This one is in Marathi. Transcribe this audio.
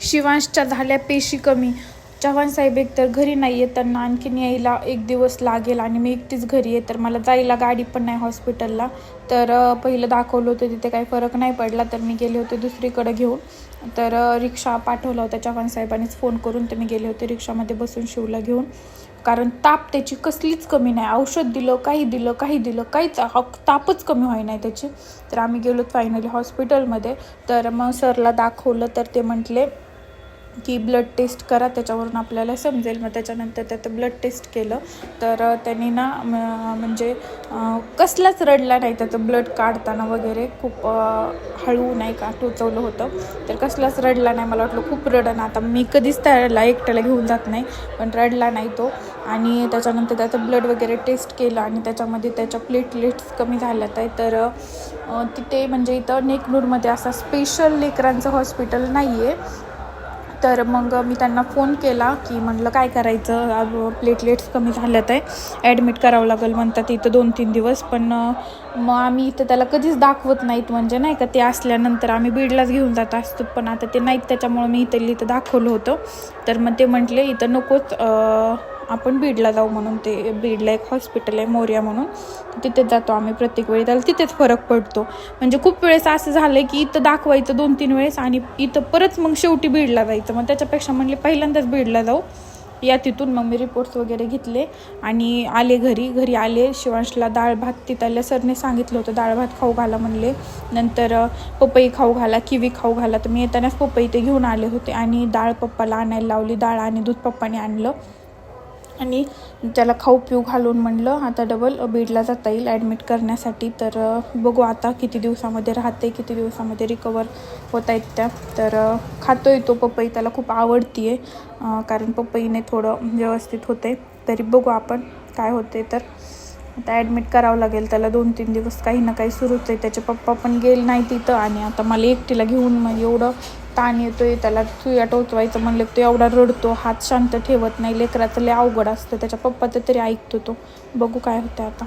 शिवांशच्या झाल्या पेशी कमी. चव्हाण साहेब एकतर घरी नाही आहे, त्यांना आणखीन यायला 1 दिवस लागेल आणि मी एकटीच घरी आहे, तर मला जायला गाडी पण नाही हॉस्पिटलला. तर पहिलं दाखवलं होतं तिथे काही फरक नाही पडला, तर मी गेले होते दुसरीकडे घेऊन. तर रिक्षा पाठवला होता चव्हाण साहेबांनीच फोन करून, तर मी गेले होते रिक्षामध्ये बसून शिवला घेऊन. कारण ताप त्याची कसलीच कमी नाही. औषध दिलं, काही दिलं, काहीच तापच कमी व्हाय नाही त्याची. तर आम्ही गेलो फायनली हॉस्पिटलमध्ये. तर मग सरला दाखवलं, तर ते म्हटले की ब्लड टेस्ट करा, त्याच्यावरून आपल्याला समजेल. मग त्याच्यानंतर त्याचं ब्लड टेस्ट केलं, तर त्यांनी ना म्हणजे कसलाच रडला नाही. त्याचं ब्लड काढताना वगैरे खूप हळू नाही का टोचवलं होतं, तर कसलाच रडला नाही. मला वाटलं खूप रडन, आता मी कधीच त्याला एकट्याला घेऊन जात नाही, पण रडला नाही तो. आणि त्याच्यानंतर त्याचं ब्लड वगैरे टेस्ट केलं आणि त्याच्यामध्ये त्याच्या प्लेटलेट्स कमी झाल्यात आहे. तर तिथे म्हणजे इथं नेकनूरमध्ये असा स्पेशल लेकरांचं हॉस्पिटल नाही आहे. तर मग मी त्यांना फोन केला की म्हटलं काय करायचं, प्लेटलेट्स कमी झाल्यात आहे, ॲडमिट करावं लागेल म्हणतात इथं 2-3 दिवस. पण मग आम्ही इथं त्याला कधीच दाखवत नाहीत, म्हणजे नाही का ते असल्यानंतर आम्ही बीडलाच घेऊन जात असतो, पण आता ते नाहीत, त्याच्यामुळं मी इथं दाखवलं होतं. तर मग ते म्हटले इथं नकोच, आपण बीडला जाऊ म्हणून. ते बीडला एक हॉस्पिटल आहे मोर्या म्हणून, तिथेच जातो आम्ही प्रत्येक वेळी, त्याला तिथेच फरक पडतो. म्हणजे खूप वेळेस असं झालं की इथं दाखवायचं 2-3 वेळेस आणि इथं परत मग शेवटी बीडला जायचं. मग त्याच्यापेक्षा म्हणले पहिल्यांदाच बीडला जाऊ या. तिथून मग मी रिपोर्ट्स वगैरे घेतले आणि आले घरी आले. शिवांशला डाळ भात तिथल्या सरने सांगितलं होतं डाळ भात खाऊ घाला म्हणले, नंतर पपई खाऊ घाला, किवी खाऊ घाला. तर मी येतानाच पपई ते घेऊन आले होते आणि डाळ पप्पाला आणायला लावली. डाळ आणि दूध पप्पाने आणलं आणि त्याला खाऊ पिऊ घालून म्हणलं आता डबल बीडला जाता येईल ॲडमिट करण्यासाठी. तर बघू आता किती दिवसामध्ये राहते, किती दिवसामध्ये रिकवर होत आहेत त्या. तर खातोय तो पपई, त्याला खूप आवडती आहे, कारण पपईने थोडं व्यवस्थित होते. तरी बघू आपण काय होते. तर आता ॲडमिट करावं लागेल त्याला 2-3 दिवस, काही ना काही सुरूच आहे. त्याचे पप्पा पण गेले नाही तिथं आणि आता मला एकटीला घेऊन मग एवढं ताण येतोय. त्याला सुया टोचवायचं म्हणलं तो एवढा रडतो, हात शांत ठेवत नाही. लेकराचं लय अवघड असतं. त्याच्या पप्पाचं तरी ऐकतो तो. बघू काय होतं आता.